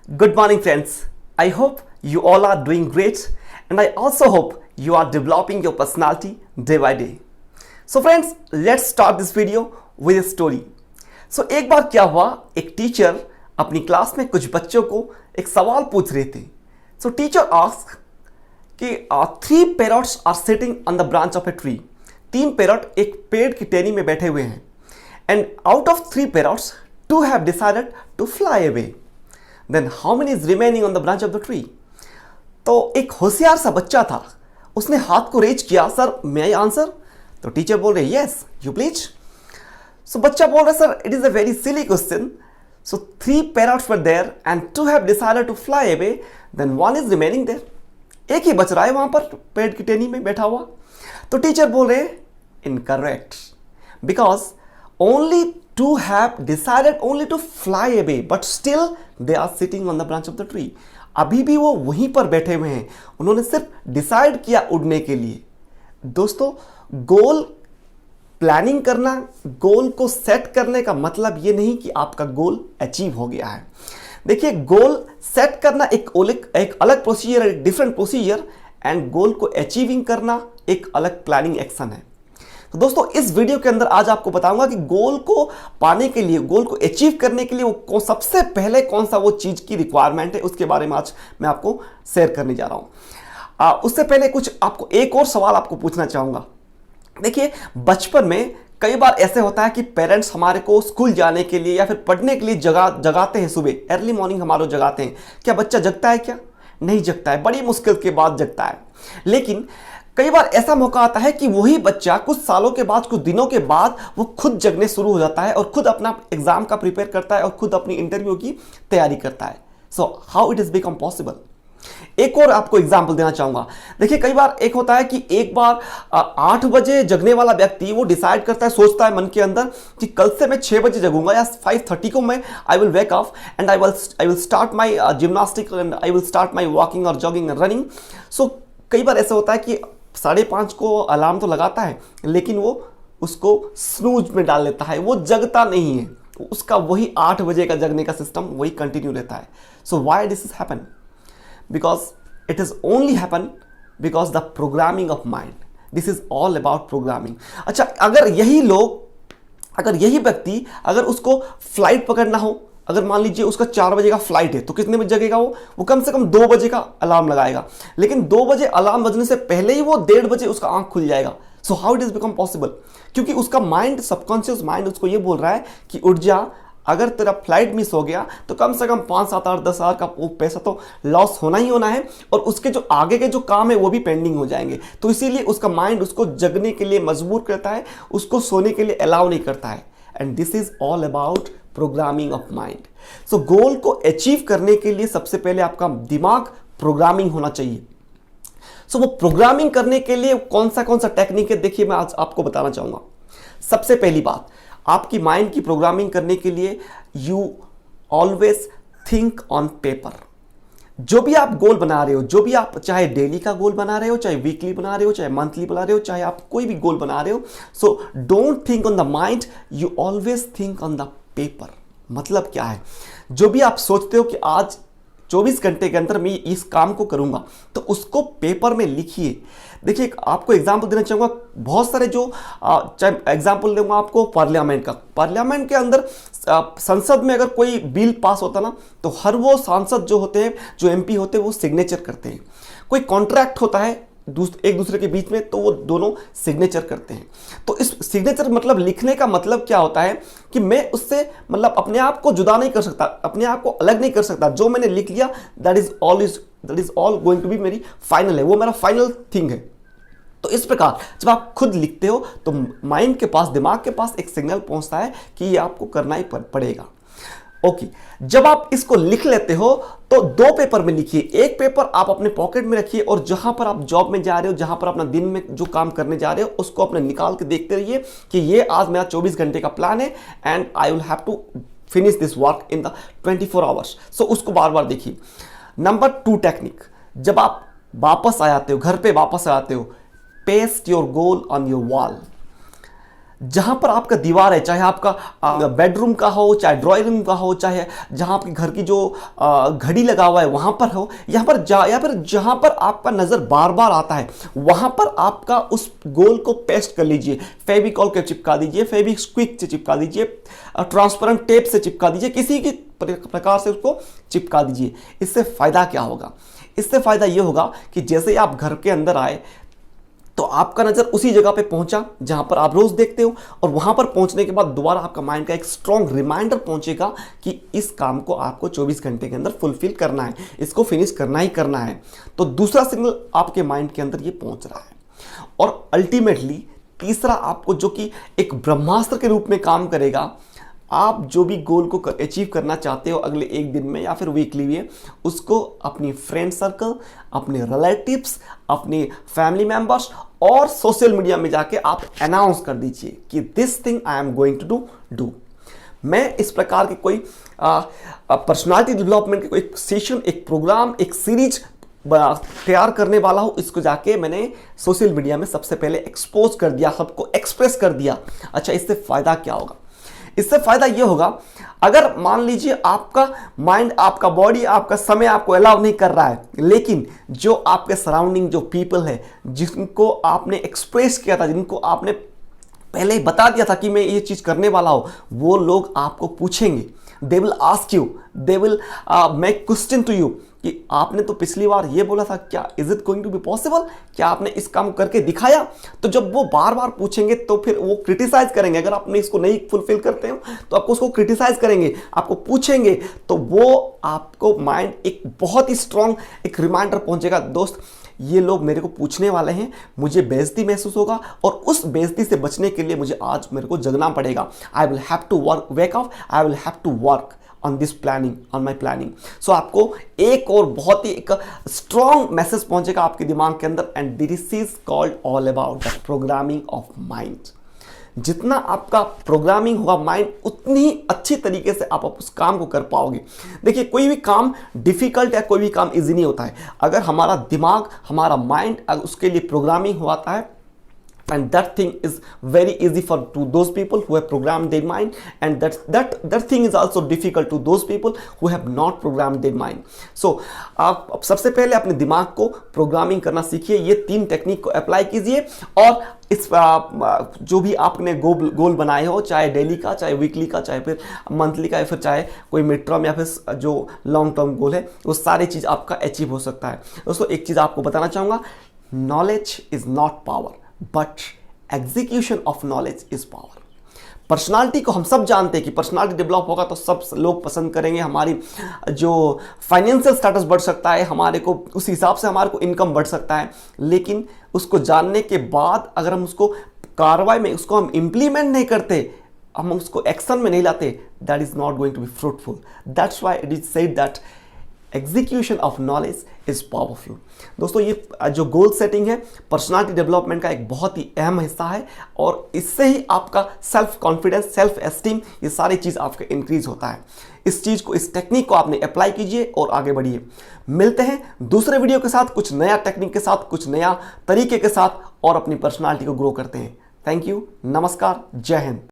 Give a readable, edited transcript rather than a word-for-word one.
Good morning, friends. I hope you all are doing great, and I also hope you are developing your personality day by day. So, friends, let's start this video with a story. So, एक बार क्या हुआ, एक teacher अपनी class में कुछ बच्चों को एक सवाल पूछ रहे थे. So, teacher asked कि three parrots are sitting on the branch of a tree. 3 parrot एक पेड़ की टहनी में बैठे हुए हैं. And out of 3 parrots, 2 have decided to fly away. Then how many is remaining on the branch of the tree? तो एक होशियार सा बच्चा था, उसने हाथ को रेज किया, सर may I answer? तो टीचर बोल रहे yes, you please. So बच्चा बोल रहा sir it is a very silly question. So 3 parrots were there and 2 have decided to fly away. Then 1 is remaining there. एक ही बच रहा है वहां पर पेड़ की टहनी में बैठा हुआ. तो टीचर बोल रहे incorrect, because only 2 have decided only to fly away, but still they are sitting on the branch of the tree. अभी भी वो वहीं पर बैठे हुए हैं, उन्होंने सिर्फ डिसाइड किया उड़ने के लिए. दोस्तों, गोल प्लानिंग करना, गोल को सेट करने का मतलब ये नहीं कि आपका गोल अचीव हो गया है. देखिए, गोल सेट करना एक अलग प्रोसीजर, एक डिफरेंट प्रोसीजर, एंड गोल को अचीविंग करना एक अलग प्लानिंग एक्शन है. तो दोस्तों, इस वीडियो के अंदर आज आपको बताऊंगा कि गोल को पाने के लिए, गोल को अचीव करने के लिए वो सबसे पहले कौन सा वो चीज की रिक्वायरमेंट है, उसके बारे में आज मैं आपको शेयर करने जा रहा हूं. उससे पहले कुछ आपको एक और सवाल आपको पूछना चाहूंगा. देखिए, बचपन में कई बार ऐसे होता है कि पेरेंट्स हमारे को स्कूल जाने के लिए या फिर पढ़ने के लिए जगाते हैं. सुबह अर्ली मॉर्निंग हमारे जगाते हैं. क्या बच्चा जगता है? क्या नहीं जगता है, बड़ी मुश्किल के बाद जगता है. लेकिन कई बार ऐसा मौका आता है कि वही बच्चा कुछ सालों के बाद, कुछ दिनों के बाद वो खुद जगने शुरू हो जाता है और खुद अपना एग्जाम का प्रिपेयर करता है और खुद अपनी इंटरव्यू की तैयारी करता है. So how it is become possible? एक और आपको एग्जांपल देना चाहूंगा. देखिए, कई बार एक होता है कि एक बार 8 बजे जगने वाला व्यक्ति वो डिसाइड करता है, सोचता है मन के अंदर कि कल से मैं 6 बजे जगूंगा या 5:30 को मैं I will wake up and I will start my gymnastic and I will start my walking और जॉगिंग एंड रनिंग. सो कई बार ऐसा होता है कि 5:30 को अलार्म तो लगाता है, लेकिन वो उसको स्नूज में डाल लेता है, वो जगता नहीं है. उसका वही 8 बजे का जगने का सिस्टम वही कंटिन्यू रहता है. So why this is happen? Because it is only happen because the programming of mind. This is all about programming. अच्छा, अगर यही व्यक्ति अगर उसको फ्लाइट पकड़ना हो, अगर मान लीजिए उसका 4 बजे का फ्लाइट है, तो कितने बजे जगेगा? वो कम से कम 2 बजे का अलार्म लगाएगा. लेकिन 2 बजे अलार्म बजने से पहले ही वो 1:30 बजे उसका आंख खुल जाएगा. So how it is become possible? क्योंकि उसका माइंड, सबकॉन्शियस माइंड उसको ये बोल रहा है कि उठ जा, अगर तेरा फ्लाइट मिस हो गया तो कम से कम 5, 7, 8, 10 हज़ार का वो पैसा तो लॉस होना ही होना है, और उसके जो आगे के जो काम है वो भी पेंडिंग हो जाएंगे. तो इसीलिए उसका माइंड उसको जगने के लिए मजबूर करता है, उसको सोने के लिए अलाउ नहीं करता है. And this is all about programming of mind. So goal को अचीव करने के लिए सबसे पहले आपका दिमाग प्रोग्रामिंग होना चाहिए. सो वो प्रोग्रामिंग करने के लिए कौन सा टेक्निक है, देखिए मैं आज आपको बताना चाहूंगा. सबसे पहली बात, आपकी माइंड की प्रोग्रामिंग करने के लिए you always think on paper. जो भी आप गोल बना रहे हो, जो भी आप चाहे डेली का गोल बना रहे हो, चाहे वीकली बना रहे हो, चाहे मंथली बना रहे हो, चाहे आप कोई भी गोल बना रहे हो, so don't think on the mind, you always think on the paper. मतलब क्या है? जो भी आप सोचते हो कि आज 24 घंटे के अंदर मैं इस काम को करूंगा, तो उसको पेपर में लिखिए. देखिए, आपको एग्जांपल देना चाहूंगा. बहुत सारे जो चाहे एग्जांपल दूंगा आपको पार्लियामेंट का. पार्लियामेंट के अंदर संसद में अगर कोई बिल पास होता ना, तो हर वो सांसद जो होते हैं, जो एमपी होते हैं, वो सिग्नेचर करते हैं. कोई कॉन्ट्रैक्ट होता है एक दूसरे के बीच में, तो वो दोनों सिग्नेचर करते हैं. तो इस सिग्नेचर मतलब लिखने का मतलब क्या होता है कि मैं उससे मतलब अपने आप को जुदा नहीं कर सकता, अपने आप को अलग नहीं कर सकता. जो मैंने लिख लिया that is all going to be मेरी फाइनल है, वो मेरा फाइनल थिंग है. तो इस प्रकार जब आप खुद लिखते हो तो माइंड के पास, दिमाग के पास एक सिग्नल पहुंचता है कि ये आपको करना ही पड़ेगा. ओके, जब आप इसको लिख लेते हो तो 2 पेपर में लिखिए. एक पेपर आप अपने पॉकेट में रखिए, और जहां पर आप जॉब में जा रहे हो, जहां पर अपना दिन में जो काम करने जा रहे हो, उसको अपने निकाल के देखते रहिए कि ये आज मेरा 24 घंटे का प्लान है and I will have to finish this work in the 24 hours. So उसको बार बार देखिए. नंबर 2 टेक्निक, जब आप वापस आ जाते हो, घर पे वापस आ जाते हो, paste your goal on your wall. जहां पर आपका दीवार है, चाहे आपका बेडरूम का हो, चाहे ड्राइंग रूम का हो, चाहे जहां आपके घर की जो घड़ी लगा हुआ है वहां पर हो, या फिर जहां पर आपका नजर बार बार आता है, वहां पर आपका उस गोल को पेस्ट कर लीजिए, फेविकॉल के चिपका दीजिए, फेविक्विक से चिपका दीजिए, ट्रांसपेरेंट टेप से चिपका दीजिए, किसी भी प्रकार से उसको चिपका दीजिए। इससे फायदा क्या होगा? इससे फायदा यह होगा कि जैसे आप घर के अंदर आए तो आपका नजर उसी जगह पे पहुंचा जहां पर आप रोज देखते हो, और वहां पर पहुंचने के बाद दोबारा आपका माइंड का एक स्ट्रॉन्ग रिमाइंडर पहुंचेगा कि इस काम को आपको 24 घंटे के अंदर फुलफिल करना है, इसको फिनिश करना ही करना है। तो दूसरा सिग्नल आपके माइंड के अंदर ये पहुंच रहा है। और अल्टीमेटली तीसरा आपको, जो कि एक ब्रह्मास्त्र के रूप में काम करेगा, आप जो भी गोल को अचीव करना चाहते हो अगले एक दिन में या फिर वीकली में, उसको अपनी फ्रेंड सर्कल, अपने रिलेटिव्स, अपने फैमिली मेंबर्स और सोशल मीडिया में जाके आप अनाउंस कर दीजिए कि this thing I am going to do. मैं इस प्रकार के कोई पर्सनालिटी डेवलपमेंट के कोई सेशन, एक प्रोग्राम, एक सीरीज तैयार करने वाला हूं। इसको जाके मैंने सोशल मीडिया में सबसे पहले एक्सपोज कर दिया, सबको एक्सप्रेस कर दिया। अच्छा, इससे फायदा क्या होगा? इससे फायदा यह होगा, अगर मान लीजिए आपका माइंड, आपका बॉडी, आपका समय आपको अलाउ नहीं कर रहा है, लेकिन जो आपके सराउंडिंग जो पीपल है, जिनको आपने एक्सप्रेस किया था, जिनको आपने पहले ही बता दिया था कि मैं ये चीज करने वाला हूं, वो लोग आपको पूछेंगे, they will ask you, they will make question to you कि आपने तो पिछली बार ये बोला था, क्या is it going to be possible? क्या आपने इस काम करके दिखाया? तो जब वो बार बार पूछेंगे तो फिर वो क्रिटिसाइज करेंगे। अगर आपने इसको नहीं फुलफिल करते हो तो आपको उसको क्रिटिसाइज करेंगे, आपको पूछेंगे, तो वो आपको माइंड एक बहुत ही स्ट्रांग एक रिमाइंडर पहुंचेगा, दोस्त ये लोग मेरे को पूछने वाले हैं, मुझे बेइज्जती महसूस होगा, और उस बेइज्जती से बचने के लिए मुझे आज मेरे को जगना पड़ेगा। I will have to work, wake up, I will have to work on this planning, on my planning. So आपको एक और बहुत ही एक स्ट्रॉन्ग मैसेज पहुंचेगा आपके दिमाग के अंदर, and this is called all about the programming of mind. जितना आपका प्रोग्रामिंग होगा माइंड, उतनी ही अच्छी तरीके से आप उस काम को कर पाओगे। देखिए, कोई भी काम डिफिकल्ट या कोई भी काम इजी नहीं होता है। अगर हमारा दिमाग, हमारा माइंड, अगर उसके लिए प्रोग्रामिंग होता है, and that thing is very easy for to those people who have programmed their mind, and that thing is also difficult to those people who have not programmed their mind. So आप सबसे पहले अपने दिमाग को programming करना सीखिए, ये 3 technique को अप्लाई कीजिए, और इस जो भी आपने गोल बनाए हो, चाहे डेली का, चाहे वीकली का, चाहे फिर मंथली का, या फिर चाहे कोई मिड टर्म या फिर जो लॉन्ग टर्म गोल है, वो सारी चीज़ आपका अचीव हो सकता है। दोस्तों, एक चीज़ आपको बताना चाहूँगा, knowledge is not power, but execution of knowledge is power. Personality को हम सब जानते हैं कि पर्सनालिटी डेवलप होगा तो सब लोग पसंद करेंगे, हमारी जो फाइनेंशियल स्टेटस बढ़ सकता है, हमारे को उस हिसाब से हमारे को इनकम बढ़ सकता है। लेकिन उसको जानने के बाद अगर हम उसको कार्रवाई में, उसको हम इम्प्लीमेंट नहीं करते, हम उसको एक्शन में नहीं लाते, that is not going to be fruitful. That's why it is said that execution of knowledge is powerful. दोस्तों, ये जो गोल सेटिंग है पर्सनालिटी डेवलपमेंट का एक बहुत ही अहम हिस्सा है, और इससे ही आपका सेल्फ कॉन्फिडेंस, सेल्फ एस्टीम, ये सारी चीज़ आपका इंक्रीज होता है। इस चीज़ को, इस टेक्निक को आपने अप्लाई कीजिए और आगे बढ़िए। मिलते हैं दूसरे वीडियो के साथ, कुछ नया टेक्निक के साथ, कुछ नया तरीके के साथ, और अपनी पर्सनालिटी को ग्रो करते हैं। थैंक यू, नमस्कार, जय हिंद।